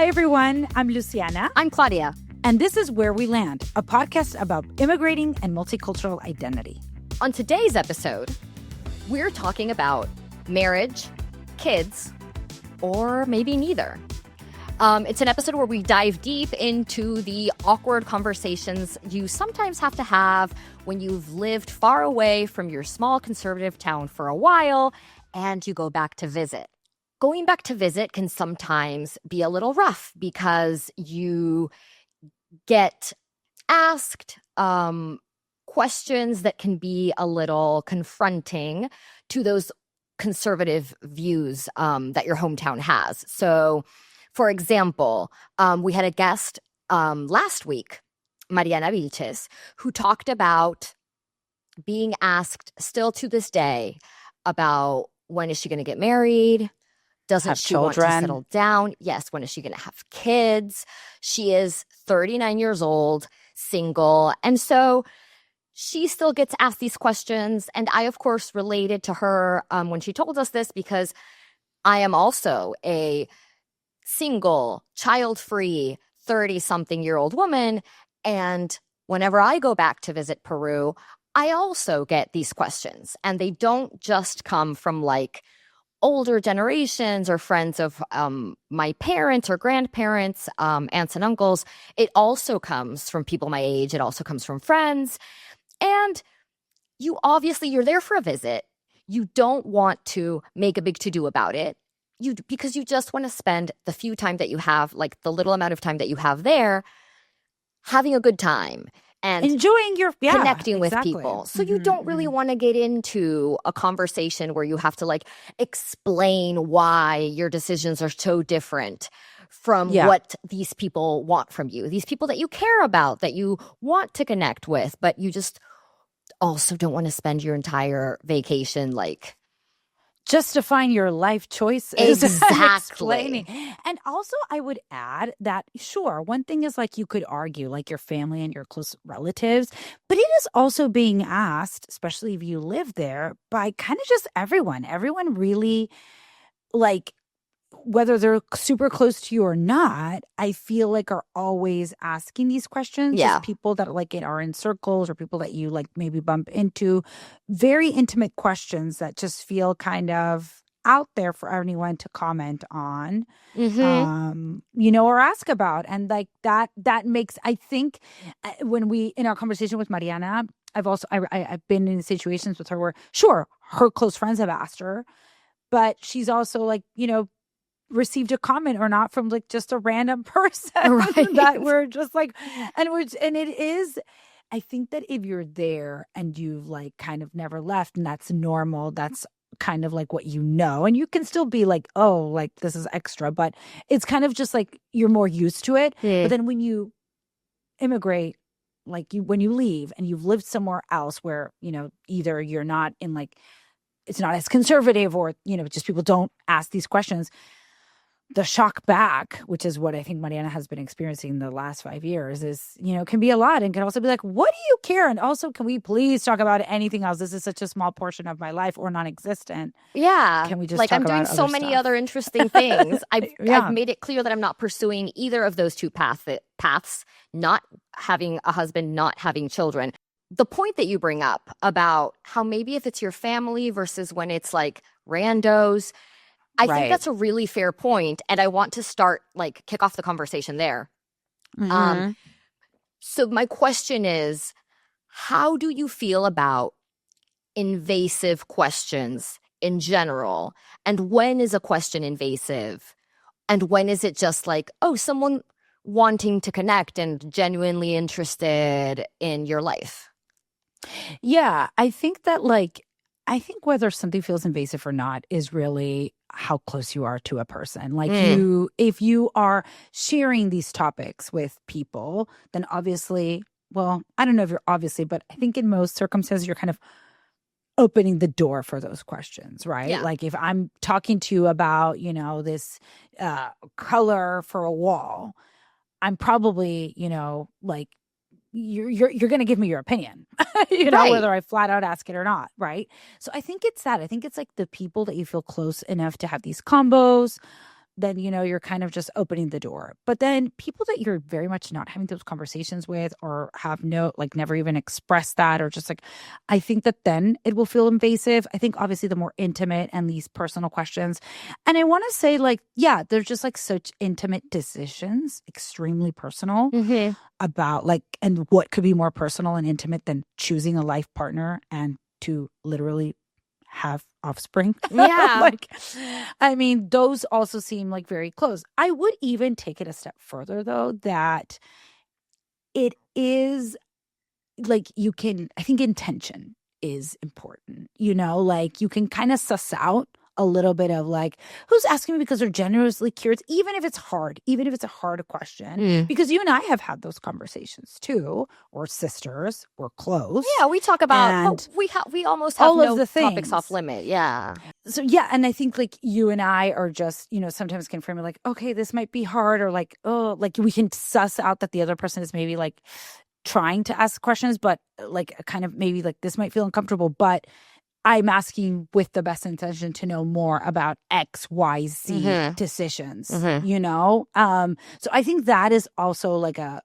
Hi, everyone. I'm Luciana. I'm Claudia. And this is Where We Land, a podcast about immigrating and multicultural identity. On today's episode, we're talking about marriage, kids, or maybe neither. It's an episode where we dive deep into the awkward conversations you sometimes have to have when you've lived far away from your small conservative town for a while and you go back to visit. Going back to visit can sometimes be a little rough because you get asked questions that can be a little confronting to those conservative views that your hometown has. So, for example, we had a guest last week, Mariana Vilches, who talked about being asked still to this day about when is she going to get married? Doesn't she want to settle down? Yes. When is she going to have kids? She is 39 years old, single. And so she still gets asked these questions. And I, of course, related to her when she told us this because I am also a single, child-free, 30-something-year-old woman. And whenever I go back to visit Peru, I also get these questions. And they don't just come from like older generations or friends of my parents or grandparents, aunts and uncles. It also comes from people my age. It also comes from friends. And you're there for a visit. You don't want to make a big to-do about it. Because you just want to spend the few time that you have, like the little amount of time that you have there, having a good time and enjoying connecting with people. So you don't really want to get into a conversation where you have to like explain why your decisions are so different from what these people want from you. These people that you care about, that you want to connect with, but you just also don't want to spend your entire vacation like justifying your life choices. Exactly. And also, I would add that, sure, one thing is like you could argue like your family and your close relatives, but it is also being asked, especially if you live there, by kind of just everyone. Everyone really, like, whether they're super close to you or not, I feel like are always asking these questions. Yeah. Just people that like are in circles or people that you like maybe bump into. Very intimate questions that just feel kind of out there for anyone to comment on, or ask about. And like that makes, I think when in our conversation with Mariana, I've been in situations with her where, sure, her close friends have asked her, but she's also like, received a comment or not from like just a random person that we're just like, and it is, I think that if you're there and you've like kind of never left and that's normal, that's kind of like what and you can still be like, oh, like this is extra, but it's kind of just like you're more used to it. But then when you immigrate, like when you leave and you've lived somewhere else where, either you're not in like, it's not as conservative or, just people don't ask these questions. The shock back, which is what I think Mariana has been experiencing the last 5 years, is, can be a lot and can also be like, what do you care? And also, can we please talk about anything else? This is such a small portion of my life or non-existent. Yeah. Can we just like talk I'm doing about so other many stuff? other interesting things. I've made it clear that I'm not pursuing either of those two paths, not having a husband, not having children. The point that you bring up about how maybe if it's your family versus when it's like randos, I think that's a really fair point, and I want to kick off the conversation there. So my question is, how do you feel about invasive questions in general? And when is a question invasive? And when is it just like, oh, someone wanting to connect and genuinely interested in your life? Yeah, I think that whether something feels invasive or not is really how close you are to a person. Like if you are sharing these topics with people, then obviously, well, I don't know if you're obviously, but I think in most circumstances, you're kind of opening the door for those questions, right? Yeah. Like if I'm talking to you about, this color for a wall, I'm probably, like, you're going to give me your opinion, whether I flat out ask it or not. Right. So I think it's that. I think it's like the people that you feel close enough to have these combos then, you're kind of just opening the door. But then people that you're very much not having those conversations with, or have never even expressed that, or just like, I think that then it will feel invasive. I think obviously the more intimate and these personal questions. And I want to say, like, yeah, they're just like such intimate decisions, extremely personal, about like, and what could be more personal and intimate than choosing a life partner and to literally have offspring. Yeah. Like, I mean, those also seem like very close. I would even take it a step further, though, that it is like, I think intention is important, like you can kind of suss out a little bit of like, who's asking me because they're genuinely curious, even if it's hard, even if it's a hard question, because you and I have had those conversations too. We're sisters, we're close. Yeah, we talk about, we almost have all of no the things topics off limit. Yeah. So yeah, and I think like you and I are just, sometimes can frame it like, okay, this might be hard, or like, oh, like we can suss out that the other person is maybe like trying to ask questions, but like kind of maybe like this might feel uncomfortable, but I'm asking with the best intention to know more about X, Y, Z decisions, So I think that is also like a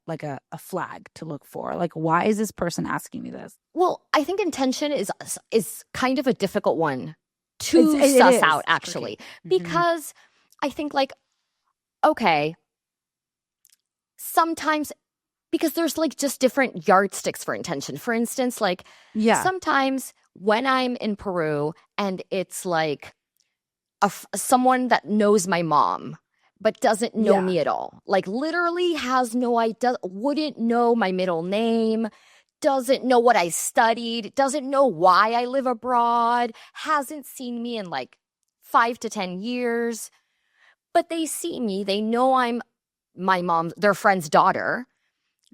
flag to look for. Like, why is this person asking me this? Well, I think intention is kind of a difficult one to suss out, actually, because I think like, okay, sometimes, because there's like just different yardsticks for intention. For instance, like sometimes when I'm in Peru and it's like someone that knows my mom but doesn't know me at all, like literally has no idea, wouldn't know my middle name, doesn't know what I studied, doesn't know why I live abroad, hasn't seen me in like 5 to 10 years, but they see me, they know I'm their friend's daughter.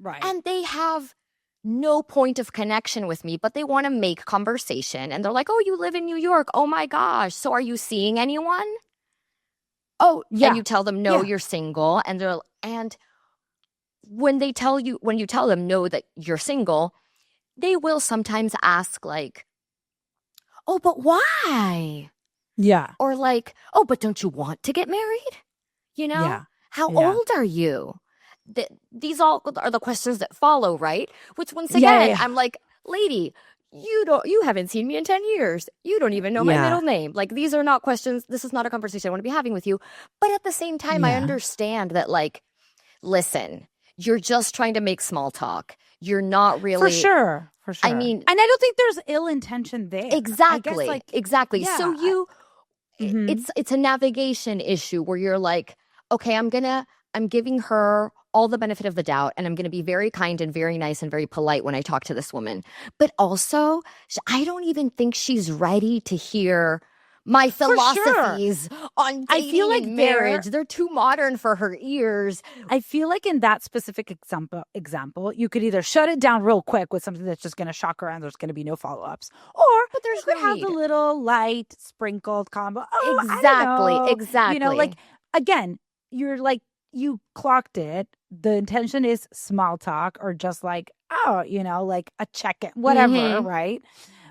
Right. And they have no point of connection with me, but they want to make conversation. And they're like, oh, you live in New York. Oh my gosh. So are you seeing anyone? Oh, yeah. And you tell them, no, you're single. And when you tell them no, that you're single, they will sometimes ask like, oh, but why? Yeah. Or like, oh, but don't you want to get married? Yeah. How old are you? These all are the questions that follow, right? Which once again, I'm like, lady, you haven't seen me in 10 years. You don't even know my middle name. Like, these are not questions. This is not a conversation I want to be having with you. But at the same time, I understand that, like, listen, you're just trying to make small talk. You're not really. For sure. I mean, and I don't think there's ill intention there. Exactly. I guess, exactly. Yeah, so it's a navigation issue where you're like, okay, I'm giving her all the benefit of the doubt, and I'm going to be very kind and very nice and very polite when I talk to this woman. But also, I don't even think she's ready to hear my philosophies on dating and marriage. They're too modern for her ears. I feel like in that specific example, you could either shut it down real quick with something that's just going to shock her and there's going to be no follow-ups, or you could have the little light sprinkled combo. Oh, Exactly. Like, again, you're like, you clocked it. The intention is small talk, or just like, oh, like a check-in, whatever, right?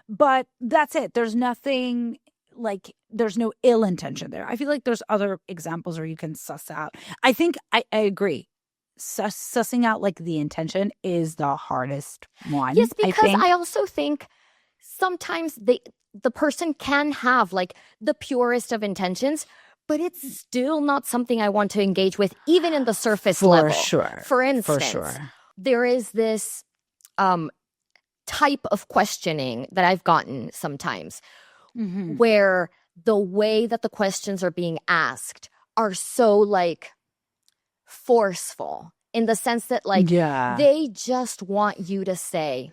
But that's it. There's nothing, like, there's no ill intention there. I feel like there's other examples where you can suss out. I think I agree. Sussing out like the intention is the hardest one. Yes, because I also think sometimes the person can have like the purest of intentions, but it's still not something I want to engage with, even in the surface level. For instance, there is this type of questioning that I've gotten sometimes where the way that the questions are being asked are so like forceful, in the sense that like they just want you to say,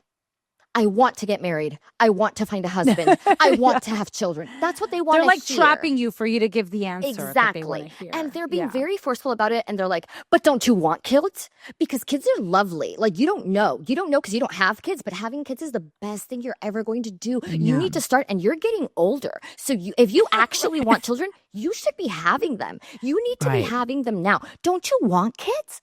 I want to get married. I want to find a husband. I want to have children. That's what they want to hear. They're like trapping you for you to give the answer. Exactly. And they're being very forceful about it. And they're like, but don't you want kids? Because kids are lovely. Like, you don't know. You don't know because you don't have kids. But having kids is the best thing you're ever going to do. You need to start. And you're getting older. So if you actually want children, you should be having them. You need to be having them now. Don't you want kids?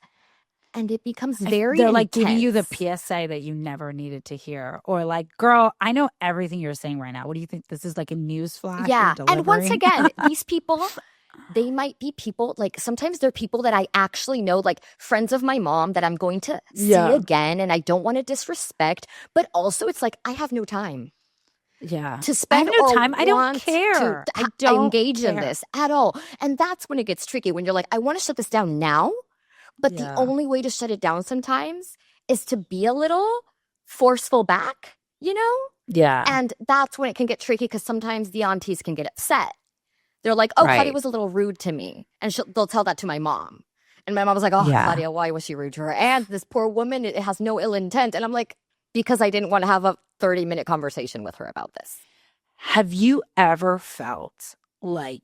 And it becomes very They're intense. like giving you the PSA that you never needed to hear. Or like, girl, I know everything you're saying right now. What do you think? This is like a news flash? Yeah. And once again, these people, they might be people, like sometimes they're people that I actually know, like friends of my mom that I'm going to see again, and I don't want to disrespect, but also it's like I have no time to I have spend no or time. I don't want care. to I don't engage in care. this at all. And that's when it gets tricky, when you're like, I want to shut this down now, but the only way to shut it down sometimes is to be a little forceful back, you know? Yeah. And that's when it can get tricky, because sometimes the aunties can get upset. They're like, oh, Claudia was a little rude to me. And they'll tell that to my mom. And my mom was like, oh, Claudia, why was she rude to her? And this poor woman, it has no ill intent. And I'm like, because I didn't want to have a 30-minute conversation with her about this. Have you ever felt like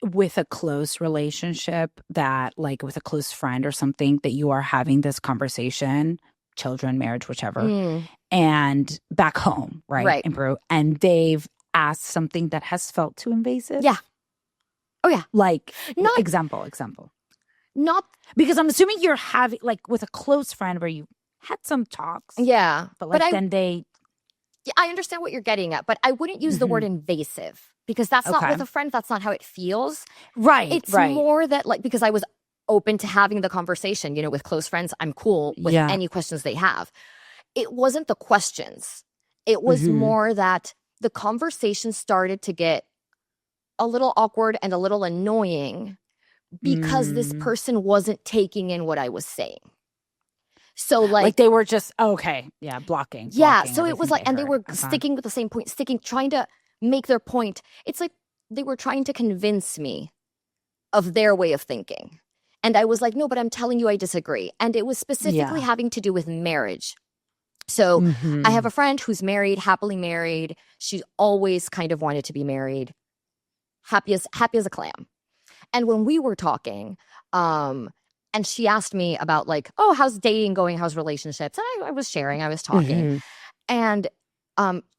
with a close relationship that, like with a close friend or something, that you are having this conversation, children, marriage, whichever, and back home, right, in Peru, and they've asked something that has felt too invasive? Yeah. Oh, yeah. Like, example. Not because I'm assuming you're having, like, with a close friend where you had some talks. Yeah. But, like, then they... Yeah, I understand what you're getting at, but I wouldn't use the word invasive, because that's not with a friend. That's not how it feels. Right. It's more that, like, because I was open to having the conversation, you know, with close friends, I'm cool with any questions they have. It wasn't the questions. It was more that the conversation started to get a little awkward and a little annoying because this person wasn't taking in what I was saying. So like they were just blocking. So it was like, and they were sticking with the same point, trying to make their point. It's like they were trying to convince me of their way of thinking. And I was like, no, but I'm telling you I disagree. And it was specifically having to do with marriage. So I have a friend who's married, happily married. She always kind of wanted to be married. Happy as a clam. And when we were talking, and she asked me about like, oh, how's dating going? How's relationships? And I was sharing, I was talking. And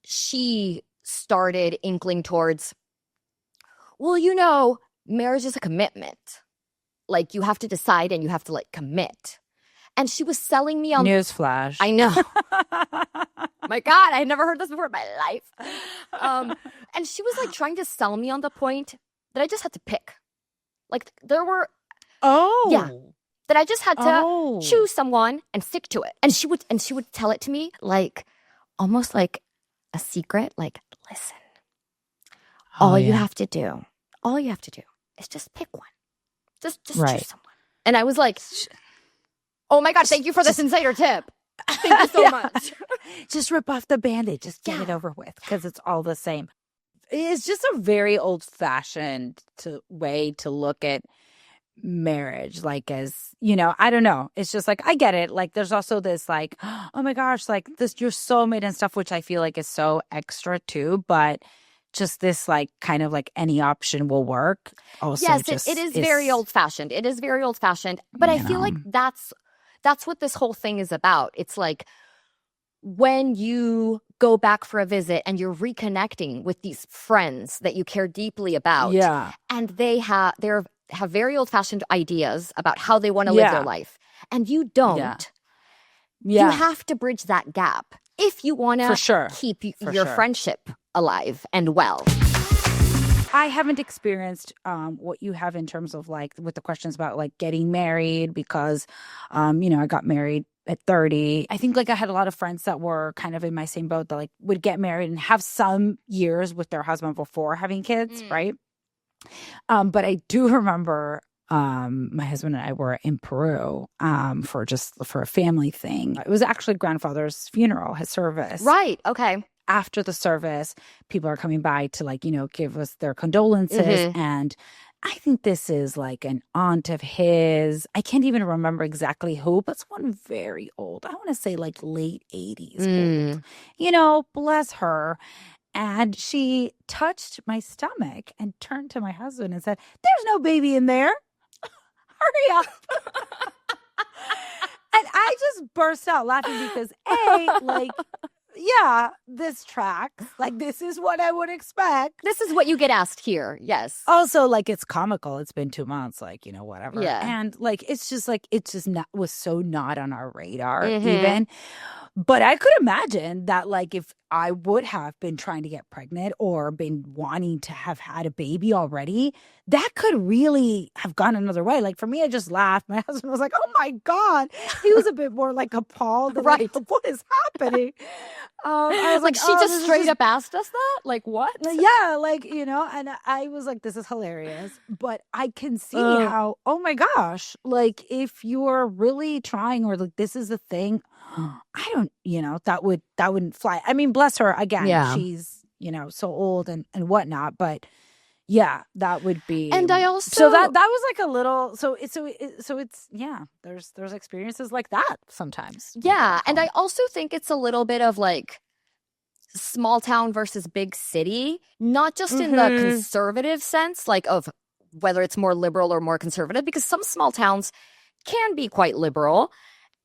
she started inkling towards, well, you know, marriage is a commitment. Like you have to decide and you have to like commit. And she was selling me on... Newsflash. I know. My God, I had never heard this before in my life. And she was like trying to sell me on the point that I just had to pick. Like there were... that I just had to choose someone and stick to it. And she would tell it to me like almost like a secret. Like, listen, all you have to do is just pick one. Just choose someone. And I was like, oh my God, thank you for this insider tip. Thank you so much. Just rip off the Band-Aid. Just get it over with, because it's all the same. It's just a very old-fashioned way to look at marriage, like, as, you know, I don't know. It's just like, I get it. Like, there's also this like, oh my gosh, like this, your soulmate and stuff, which I feel like is so extra too. But just this like kind of like any option will work. Also, yes, it is very old-fashioned. It is very old-fashioned. But I feel like that's what this whole thing is about. It's like when you go back for a visit and you're reconnecting with these friends that you care deeply about. Yeah. And they have very old-fashioned ideas about how they want to live their life. And you don't. Yeah. You have to bridge that gap if you want to keep your friendship alive and well. I haven't experienced what you have in terms of like with the questions about like getting married, because, you know, I got married at 30. I think like I had a lot of friends that were kind of in my same boat that like would get married and have some years with their husband before having kids, right? But I do remember my husband and I were in Peru for a family thing. It was actually grandfather's funeral, his service. Right. Okay. After the service, people are coming by to like, you know, give us their condolences. And I think this is like an aunt of his. I can't even remember exactly who, but someone very old. I want to say like late 80s old. You know, bless her. And she touched my stomach and turned to my husband and said, "There's no baby in there. Hurry up." And I just burst out laughing because like yeah, this tracks. Like, this is what I would expect. This is what you get asked here. Yes. Also, like, it's comical. It's been 2 months, like, whatever. Yeah. And like, it's just not was so not on our radar even. But I could imagine that, like, if I would have been trying to get pregnant or been wanting to have had a baby already, that could really have gone another way. Like, for me, I just laughed. My husband was like, oh my God. He was a bit more like appalled. Right. Like, what is happening? I was like, she just straight up asked us that? Like, what? Yeah, like, and I was like, this is hilarious. But I can see how, oh my gosh, like, if you're really trying, or like, this is a thing, I don't, that wouldn't fly. I mean, bless her. Again, she's, so old and whatnot. But yeah, that would be. And I also. So that was like a little. So it's, yeah, there's experiences like that sometimes. Yeah. And I also think it's a little bit of like small town versus big city, not just in the conservative sense, like of whether it's more liberal or more conservative, because some small towns can be quite liberal.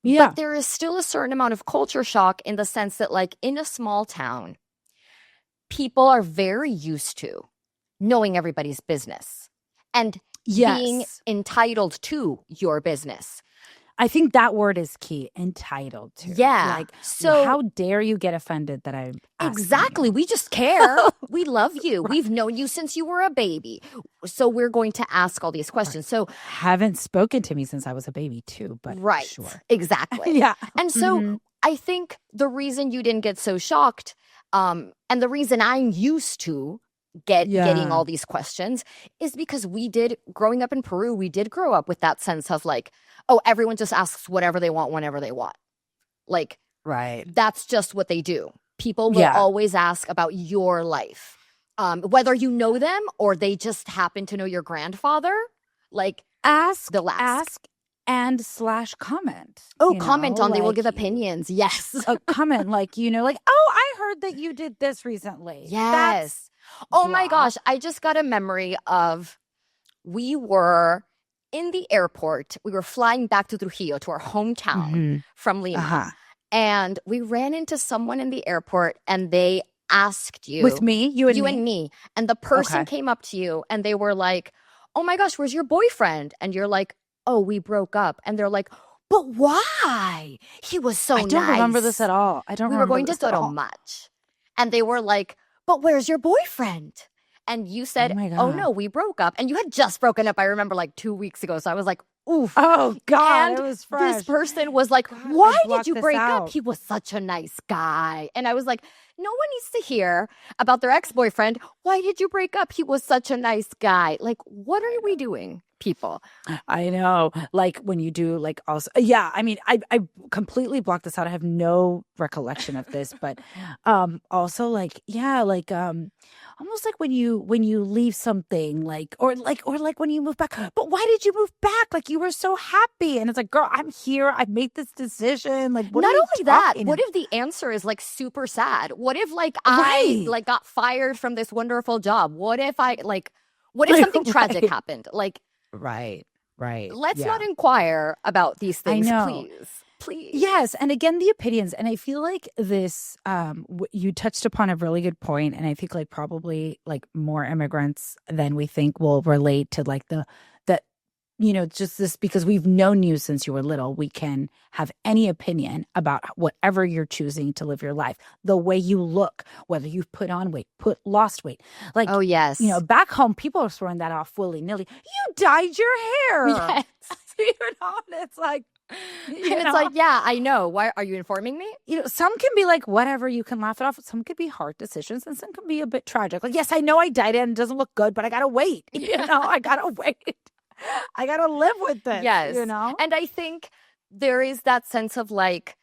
Yeah. But there is still a certain amount of culture shock in the sense that, like, in a small town, people are very used to knowing everybody's business and being entitled to your business. I think that word is key, entitled to. Yeah. Like, so how dare you get offended that I'm Exactly. You? We just care. We love you. Right. We've known you since you were a baby. So we're going to ask all these questions. So haven't spoken to me since I was a baby too, but right. Sure. Exactly. Yeah. And so I think the reason you didn't get so shocked, and the reason I'm used to getting all these questions is because growing up in Peru, we did grow up with that sense of like, oh, everyone just asks whatever they want whenever they want. Like, right. That's just what they do. People will always ask about your life, whether you know them or they just happen to know your grandfather. Like, they'll ask and / comment. Oh, comment on. Like, they will give opinions. Yes. A comment like, like, oh, I heard that you did this recently. Yes. Oh my gosh. I just got a memory of we were in the airport. We were flying back to Trujillo, to our hometown from Lima. And we ran into someone in the airport and they asked you. With me? You and me. And the person came up to you and they were like, oh my gosh, where's your boyfriend? And you're like, oh, we broke up. And they're like, but why? He was so nice. I don't remember this at all. We were going to Toro Much. And they were like, but where's your boyfriend? And you said, oh no, we broke up. And you had just broken up, I remember, like 2 weeks ago. So I was like, oof. Oh, God, and it was fresh. This person was like, why did you break up? He was such a nice guy. And I was like, no one needs to hear about their ex-boyfriend. Why did you break up? He was such a nice guy. Like, what are we doing, people? I know. Like, when you do, like, also, yeah, I mean, I completely blocked this out. I have no recollection of this, but also, like, yeah, like, almost like when you leave something, like, or like when you move back. But why did you move back? Like, you were so happy, and it's like, girl, I'm here. I made this decision. Like, what? Not only that, what if the answer is like super sad? What if like I like got fired from this wonderful job? What if what if something tragic happened? Like, right. Let's not inquire about these things, please. Yes. And again, the opinions. And I feel like this, you touched upon a really good point. And I think like probably like more immigrants than we think will relate to like just this, because we've known you since you were little. We can have any opinion about whatever you're choosing to live your life, the way you look, whether you've put on weight, lost weight. Like, oh yes, back home, people are throwing that off willy nilly. You dyed your hair. Yes. And it's like, it's like, yeah, I know. Why are you informing me? Some can be like, whatever, you can laugh it off. Some could be hard decisions, and some can be a bit tragic. Like, yes, I know I dyed it and it doesn't look good, but I gotta wait. I gotta wait. I gotta live with this. Yes. And I think there is that sense of like,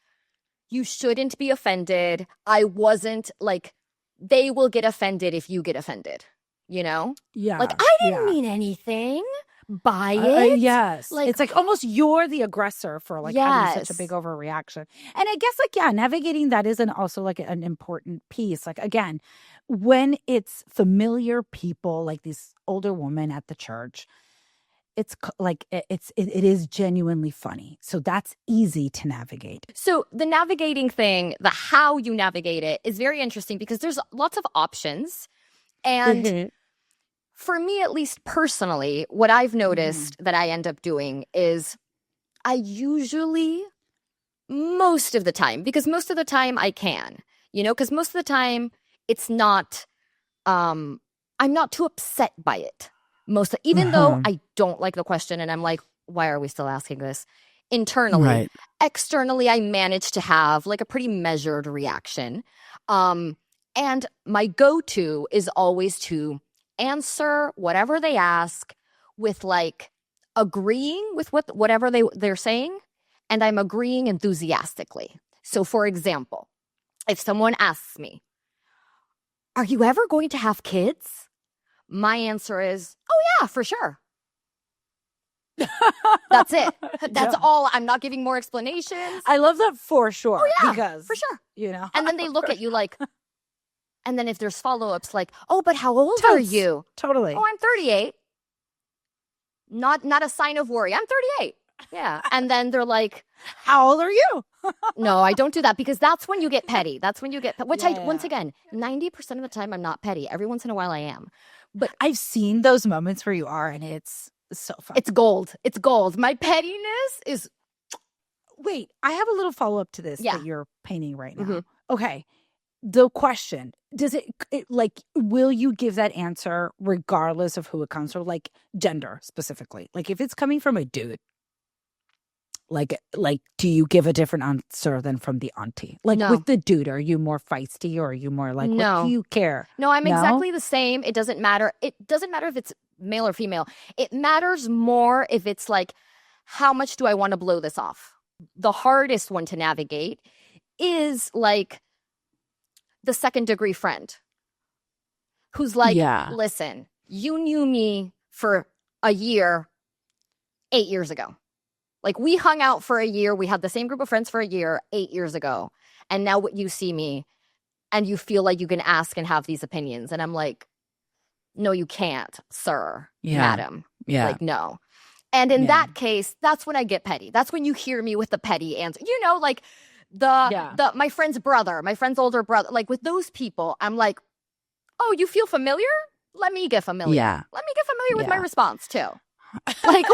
you shouldn't be offended. I wasn't like, they will get offended if you get offended, Yeah. Like, I didn't mean anything by it. Yes. Like, it's like almost you're the aggressor for like having such a big overreaction. And I guess like, navigating that isn't also like an important piece. Like, again, when it's familiar people, like this older woman at the church, it is genuinely funny. So that's easy to navigate. So the navigating thing, the how you navigate it is very interesting because there's lots of options. And for me, at least personally, what I've noticed that I end up doing is I usually, most of the time, because most of the time I can, because most of the time it's not, I'm not too upset by it. Even though I don't like the question and I'm like, why are we still asking this? Internally, Right. Externally, I manage to have like a pretty measured reaction. And my go-to is always to answer whatever they ask with like agreeing with whatever they're saying, and I'm agreeing enthusiastically. So for example, if someone asks me, are you ever going to have kids? My answer is, oh yeah, for sure. That's it. That's all. I'm not giving more explanations. I love that for sure. Oh yeah, because for sure. And then they look at you like, and then if there's follow-ups like, oh, but how old are you? Totally. Oh, I'm 38. Not a sign of worry. I'm 38. Yeah. And then they're like, how old are you? No, I don't do that because that's when you get petty. That's when you get, once again, 90% of the time I'm not petty. Every once in a while I am. But I've seen those moments where you are, and it's so fun. It's gold. It's gold. My pettiness is. Wait, I have a little follow-up to this that you're painting right now. Okay. The question, does it like, will you give that answer regardless of who it comes from, like gender specifically? Like if it's coming from a dude, like do you give a different answer than from the auntie? Like with the dude, are you more feisty or are you more like, what do you care? No, I'm exactly the same. It doesn't matter. It doesn't matter if it's male or female. It matters more if it's like, how much do I want to blow this off? The hardest one to navigate is like the second degree friend who's like, listen, you knew me for a year 8 years ago. Like we hung out for a year. We had the same group of friends for a year 8 years ago. And now you see me and you feel like you can ask and have these opinions. And I'm like, no, you can't, sir, madam. Yeah. Like, no. And in that case, that's when I get petty. That's when you hear me with the petty answer. Like my friend's brother, my friend's older brother, like with those people, I'm like, oh, you feel familiar? Let me get familiar. Yeah. Let me get familiar with my response too. Like,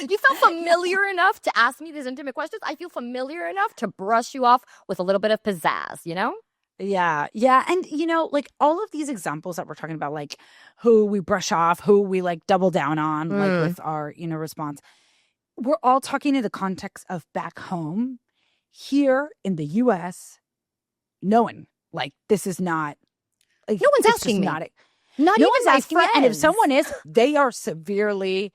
you feel familiar enough to ask me these intimate questions. I feel familiar enough to brush you off with a little bit of pizzazz, Yeah. Yeah. And, like all of these examples that we're talking about, like who we brush off, who we like double down on, like with our, response, we're all talking in the context of back home. Here in the U.S., no one, like, this is not. Like, no one's asking me. Not no even one's asking me. And if someone is, they are severely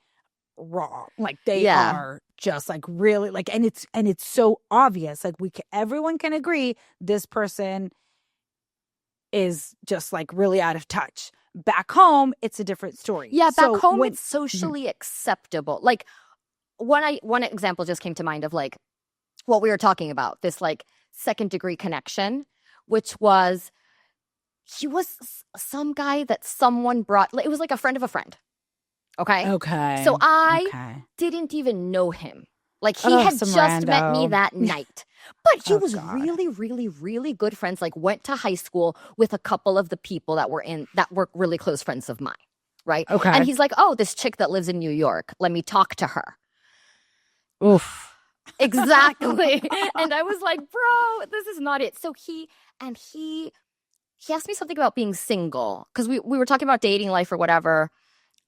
wrong. Like, they are just like really like, and it's so obvious. Like, everyone can agree this person is just like really out of touch. Back home, it's a different story. Yeah, back home, it's socially acceptable. Like, one example just came to mind of like what we were talking about, this like second degree connection, which was, he was some guy that someone brought, it was like a friend of a friend. Okay. So I didn't even know him. Like he had just met me that night. But he was really, really, really good friends. Like went to high school with a couple of the people that were really close friends of mine. Right. Okay. And he's like, oh, this chick that lives in New York, let me talk to her. Oof. Exactly. And I was like, bro, this is not it. So he asked me something about being single because we were talking about dating life or whatever.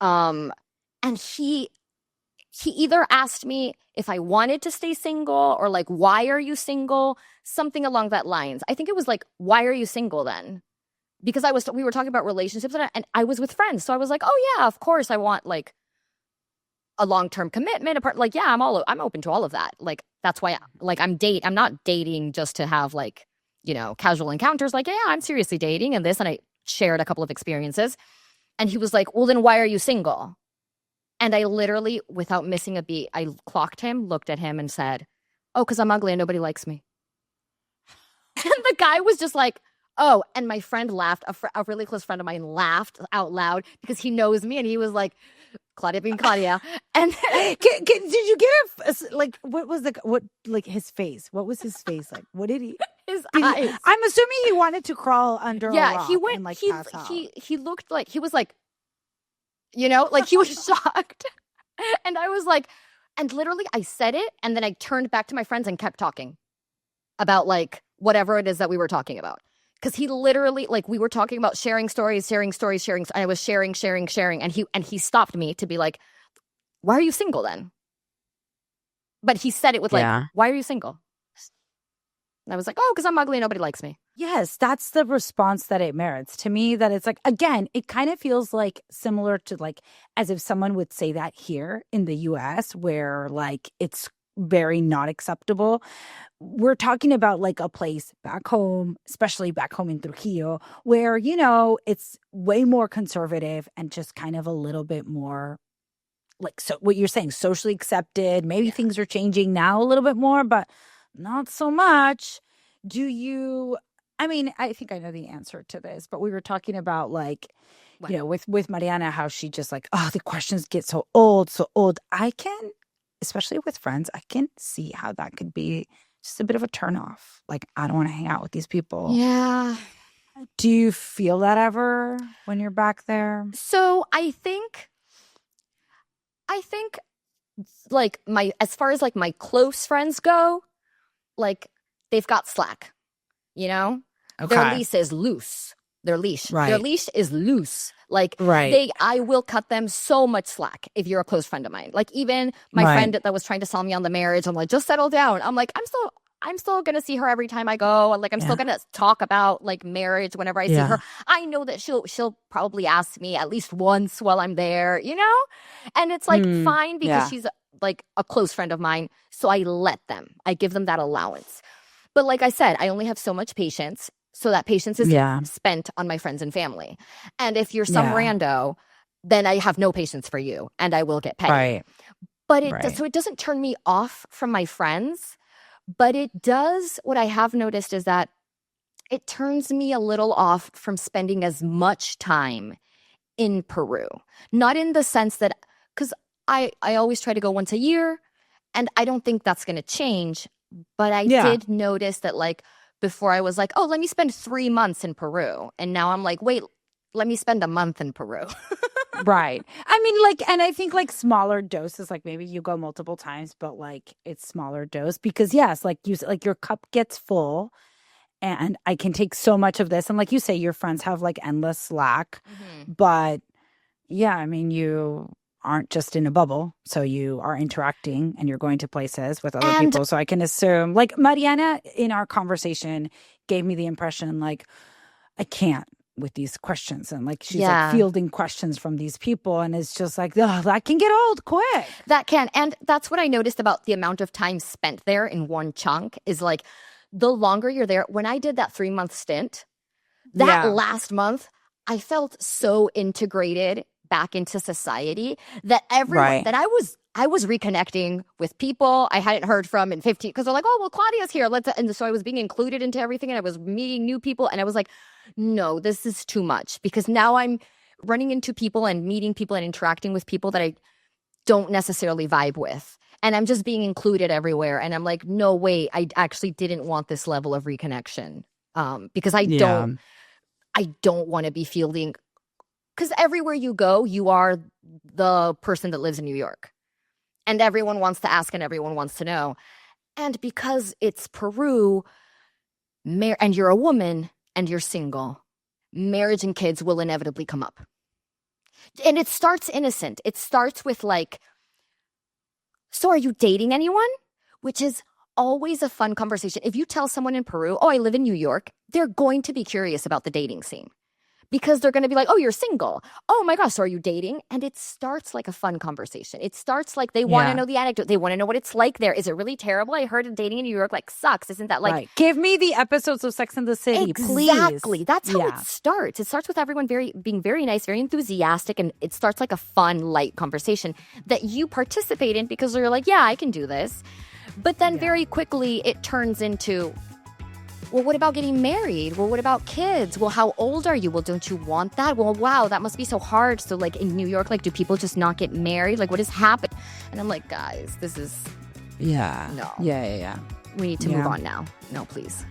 And he either asked me if I wanted to stay single or like, why are you single? Something along that lines. I think it was like, why are you single then? Because we were talking about relationships and I was with friends. So I was like, oh yeah, of course I want like a long-term commitment. Like, yeah, I'm open to all of that. Like, that's why I'm not dating just to have like, casual encounters. Like, yeah, I'm seriously dating and this. And I shared a couple of experiences and he was like, well, then why are you single? And I literally, without missing a beat, I clocked him, looked at him and said, oh, because I'm ugly and nobody likes me. And the guy was just like, Oh, and my friend laughed. A really close friend of mine laughed out loud because he knows me, and he was like, "Claudia being Claudia." And did you get like his face? What was his face like? What did he? his eyes. I'm assuming he wanted to crawl under a rock He went. and like He pass out. he looked like he was like, like he was shocked, and I was like, and literally I said it, and then I turned back to my friends and kept talking about like whatever it is that we were talking about. Because he literally, like, we were talking about sharing stories. And I was sharing. And he stopped me to be like, why are you single then? But he said it with like, why are you single? And I was like, oh, because I'm ugly and nobody likes me. Yes, that's the response that it merits. To me, that it's like, again, it kind of feels like similar to like as if someone would say that here in the US where like it's very not acceptable. We're talking about like a place back home, especially back home in Trujillo, where, it's way more conservative and just kind of a little bit more like, so what you're saying, socially accepted. Maybe things are changing now a little bit more, but not so much. I think I know the answer to this, but we were talking about like, with Mariana, how she just like, oh, the questions get so old. Especially with friends, I can see how that could be just a bit of a turnoff. Like, I don't want to hang out with these people. Yeah. Do you feel that ever when you're back there? So I think like as far as like my close friends go, like they've got slack, Okay. Their leash is loose. Their leash is loose. Like I will cut them so much slack if you're a close friend of mine. Like even my friend that was trying to sell me on the marriage, I'm like, just settle down. I'm like, I'm still gonna see her every time I go. Like I'm still gonna talk about like marriage whenever I see her. I know that she'll probably ask me at least once while I'm there, And it's like fine because she's like a close friend of mine. So I give them that allowance. But like I said, I only have so much patience. So that patience is spent on my friends and family. And if you're some rando, then I have no patience for you and I will get petty. Right. But so it doesn't turn me off from my friends. But it does, what I have noticed is that it turns me a little off from spending as much time in Peru. Not in the sense that, because I always try to go once a year and I don't think that's going to change. But I did notice that like, before I was like, oh, let me spend 3 months in Peru. And now I'm like, wait, let me spend a month in Peru. Right. I mean, like, and I think like smaller doses, like maybe you go multiple times, but like it's smaller dose because yes, like your cup gets full and I can take so much of this. And like you say, your friends have like endless slack, but yeah, I mean, you aren't just in a bubble. So you are interacting and you're going to places with other people. So I can assume like Mariana in our conversation gave me the impression like I can't with these questions. And like she's like fielding questions from these people. And it's just like, oh, that can get old quick. That can. And that's what I noticed about the amount of time spent there in one chunk is like the longer you're there. When I did that 3-month stint, that last month, I felt so integrated back into society that everyone that I was reconnecting with people I hadn't heard from in 15 because they're like, oh well, Claudia's here. And so I was being included into everything and I was meeting new people and I was like, no, this is too much because now I'm running into people and meeting people and interacting with people that I don't necessarily vibe with. And I'm just being included everywhere. And I'm like, no, wait, I actually didn't want this level of reconnection because I don't want to be fielding. Because everywhere you go, you are the person that lives in New York. And everyone wants to ask and everyone wants to know. And because it's Peru, and you're a woman and you're single, marriage and kids will inevitably come up. And it starts innocent. It starts with like, so are you dating anyone? Which is always a fun conversation. If you tell someone in Peru, oh, I live in New York, they're going to be curious about the dating scene. Because they're going to be like, oh, you're single. Oh my gosh, so are you dating? And it starts like a fun conversation. It starts like they want to know the anecdote. They want to know what it's like there. Is it really terrible? I heard dating in New York like sucks. Isn't that like... Right. Give me the episodes of Sex and the City, please. Exactly. That's how it starts. It starts with everyone being very nice, very enthusiastic, and it starts like a fun, light conversation that you participate in because you're like, yeah, I can do this. But then very quickly it turns into... Well, what about getting married? Well, what about kids? Well, how old are you? Well, don't you want that? Well, wow, that must be so hard. So, like, in New York, like, do people just not get married? Like, what has happened? And I'm like, guys, this is... Yeah. No. Yeah. We need to move on now. No, please.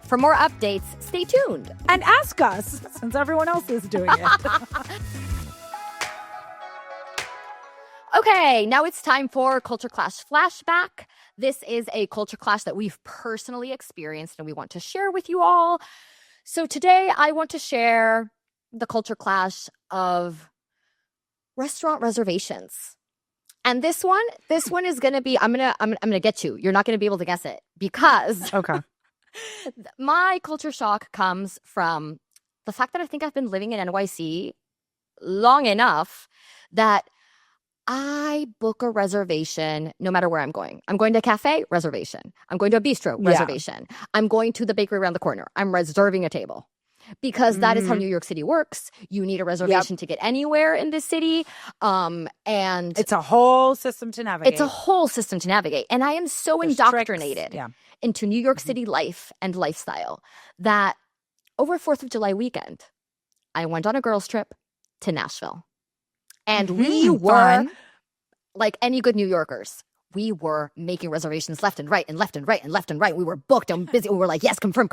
For more updates, stay tuned. And ask us, since everyone else is doing it. Okay, now it's time for Culture Clash Flashback. This is a culture clash that we've personally experienced and we want to share with you all. So today I want to share the culture clash of restaurant reservations. And this one is going to be, I'm going to get you. You're not going to be able to guess it because okay. My culture shock comes from the fact that I think I've been living in NYC long enough that I book a reservation no matter where I'm going. I'm going to a cafe, reservation. I'm going to a bistro, reservation. I'm going to the bakery around the corner. I'm reserving a table. Because that is how New York City works. You need a reservation to get anywhere in this city. And it's a whole system to navigate. It's a whole system to navigate. And I am so indoctrinated into New York City life and lifestyle that over 4th of July weekend, I went on a girls' trip to Nashville. And we were, like any good New Yorkers, we were making reservations left and right and left and right and left and right. We were booked and busy. We were like, yes, confirm.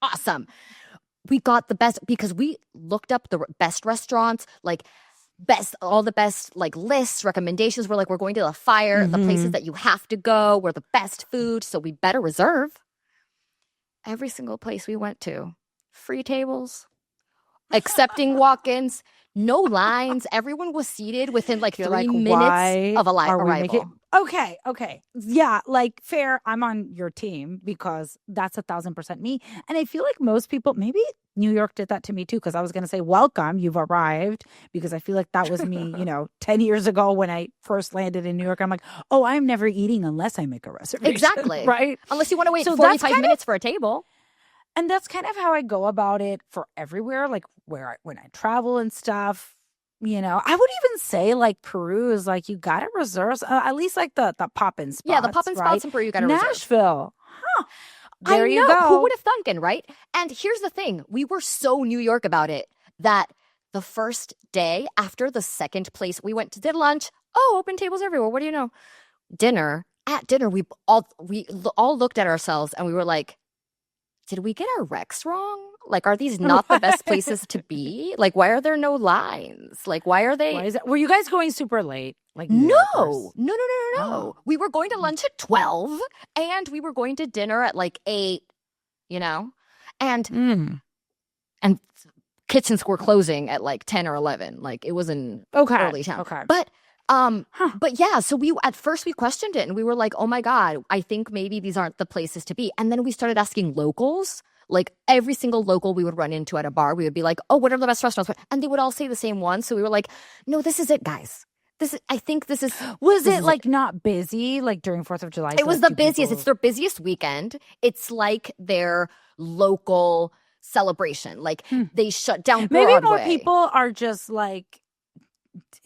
Awesome. We got the best because we looked up the best restaurants, like all the best like lists, recommendations. We're like, we're going to the Fire, the places that you have to go, where the best food. So we better reserve. Every single place we went to, free tables, accepting walk-ins. No lines. Everyone was seated within like 3 minutes of arrival. Okay. Yeah, like fair. I'm on your team because that's 1,000% me. And I feel like most people, maybe New York did that to me too, because I was going to say, welcome, you've arrived. Because I feel like that was me, 10 years ago when I first landed in New York. I'm like, oh, I'm never eating unless I make a reservation. Exactly. Right? Unless you want to wait 45 minutes for a table. And that's kind of how I go about it for everywhere, like when I travel and stuff. I would even say like Peru is like you got to reserve at least like the pop-in spots. Yeah, the pop-in spots in Peru you got to reserve. Nashville. Huh. There you go. Who would have thunken, right? And here's the thing. We were so New York about it that the first day after the second place we went to did lunch. Oh, open tables everywhere. What do you know? At dinner, we all looked at ourselves and we were like, did we get our recs wrong? Like, are these not the best places to be? Like, why are there no lines? Like, why are they? Why is it? Were you guys going super late? Like, no. Oh. We were going to lunch at 12 and we were going to dinner at like 8, and kitchens were closing at like 10 or 11. Like, it was in early town. Okay. But yeah, so at first we questioned it and we were like, oh my God, I think maybe these aren't the places to be. And then we started asking locals, like every single local we would run into at a bar, we would be like, oh, what are the best restaurants? And they would all say the same one. So we were like, no, this is it, guys. I think this is. Was it like not busy like during 4th of July? It was the busiest. It's their busiest weekend. It's like their local celebration. Like they shut down Broadway. Maybe more people are just like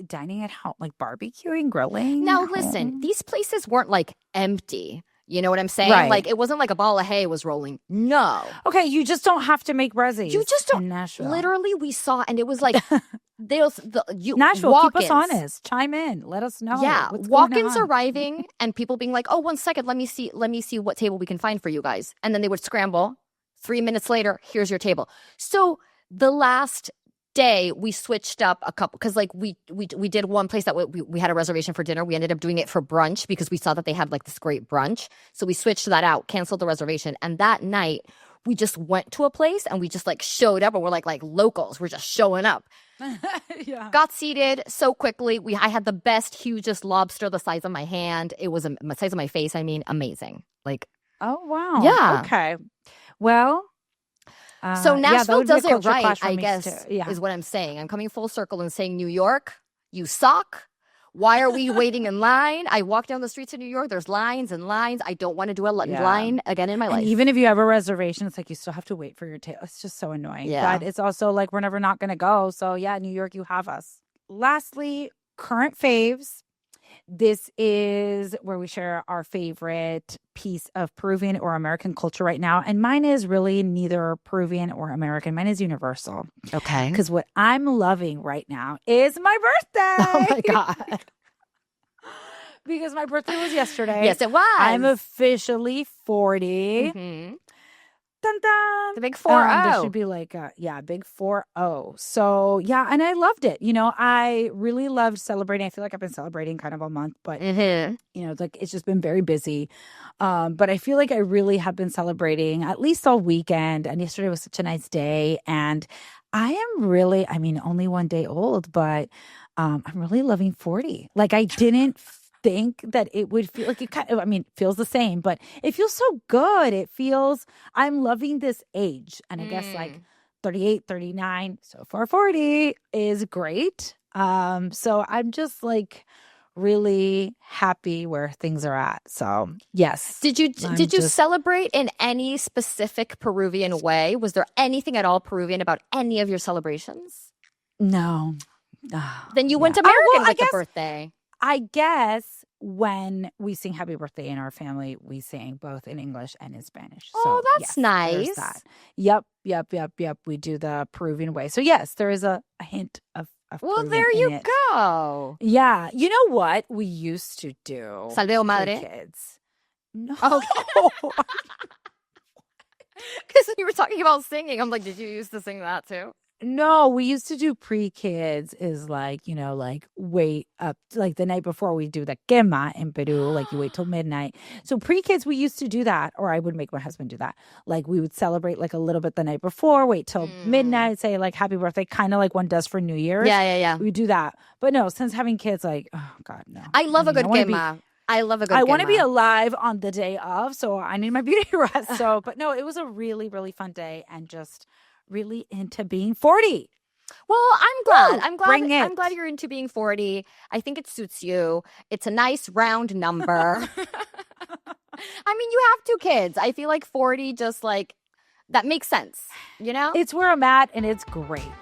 dining at home, like barbecuing, grilling. Now, listen, these places weren't like empty. You know what I'm saying? Right. Like, it wasn't like a ball of hay was rolling. No. Okay, you just don't have to make resis. You just don't. In Nashville. Literally, we saw, and it was like, Nashville, walk-ins. keep us honest. Chime in. Let us know. Yeah, walk-ins arriving, and people being like, oh, 1 second, let me see what table we can find for you guys. And then they would scramble. 3 minutes later, here's your table. So the last day we switched up a couple because like we did one place that we had a reservation for dinner. We ended up doing it for brunch because we saw that they had like this great brunch. So we switched that out, canceled the reservation, and that night we just went to a place and we just like showed up and we're like locals. We're just showing up. Yeah. Got seated so quickly. I had the best, hugest lobster the size of my hand. It was the size of my face. I mean, amazing. Like, oh wow. Yeah. Okay. Well. So Nashville does it right, I guess, yeah. is what I'm saying. I'm coming full circle and saying, New York, you suck. Why are we waiting in line? I walk down the streets of New York. There's lines and lines. I don't want to do a line again in my life. Even if you have a reservation, it's like you still have to wait for your table. It's just so annoying. Yeah. But it's also like we're never not going to go. So yeah, New York, you have us. Lastly, current faves. This is where we share our favorite piece of Peruvian or American culture right now. And mine is really neither Peruvian or American. Mine is universal. Okay. Because what I'm loving right now is my Oh birthday. my God. Because my birthday was yesterday. Yes, it was. I'm officially 40. Mhm. Dun, dun. The big 4-0. There should be like a big 4-0. So yeah, and I loved it. I really loved celebrating. I feel like I've been celebrating kind of all month, but it's like it's just been very busy. But I feel like I really have been celebrating at least all weekend. And yesterday was such a nice day. And I am really, only one day old, but I'm really loving 40. Like I didn't think that it would feel like it feels the same, but it feels so good. I'm loving this age. And I guess like 38, 39, so far 40 is great. So I'm just like really happy where things are at. So yes. Did you celebrate in any specific Peruvian way? Was there anything at all Peruvian about any of your celebrations? No. Then you went American with the birthday. I guess when we sing happy birthday in our family, we sing both in English and in Spanish. Oh, so, that's nice. There's that. Yep. We do the Peruvian way. So yes, there is a hint of well, Peruvian there you in it. go. Yeah. You know what we used to do? Salveo madre? Kids. No. Okay. Because you were talking about singing. I'm like, did you used to sing that too? No, we used to do pre-kids is like, wait up, like the night before we do the quema in Peru, like you wait till midnight. So pre-kids, we used to do that, or I would make my husband do that. Like we would celebrate like a little bit the night before, wait till midnight, say like happy birthday, kind of like one does for New Year's. Yeah. We do that. But no, since having kids, like, oh God, no. I love a good quema. I want to be alive on the day of, so I need my beauty rest. But no, it was a really, really fun day and just really into being 40. Well, I'm glad. Bring it. I'm glad you're into being 40. I think it suits you. It's a nice round number. You have 2 kids. I feel like 40 just like that makes sense, It's where I'm at and it's great.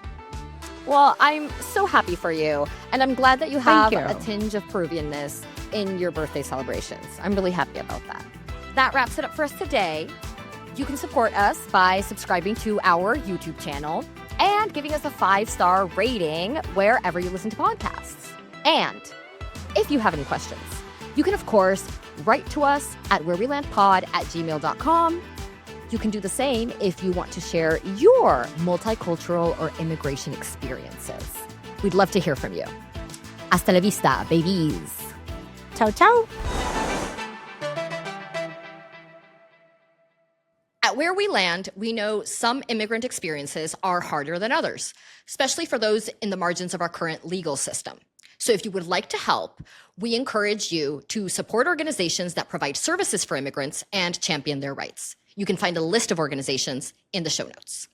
Well, I'm so happy for you. And I'm glad that you have a tinge of Peruvianness in your birthday celebrations. I'm really happy about that. That wraps it up for us today. You can support us by subscribing to our YouTube channel and giving us a 5-star rating wherever you listen to podcasts. And if you have any questions, you can, of course, write to us at wherewelandpod@gmail.com. You can do the same if you want to share your multicultural or immigration experiences. We'd love to hear from you. Hasta la vista, babies. Ciao, ciao. At Where We Land, we know some immigrant experiences are harder than others, especially for those in the margins of our current legal system. So if you would like to help, we encourage you to support organizations that provide services for immigrants and champion their rights. You can find a list of organizations in the show notes.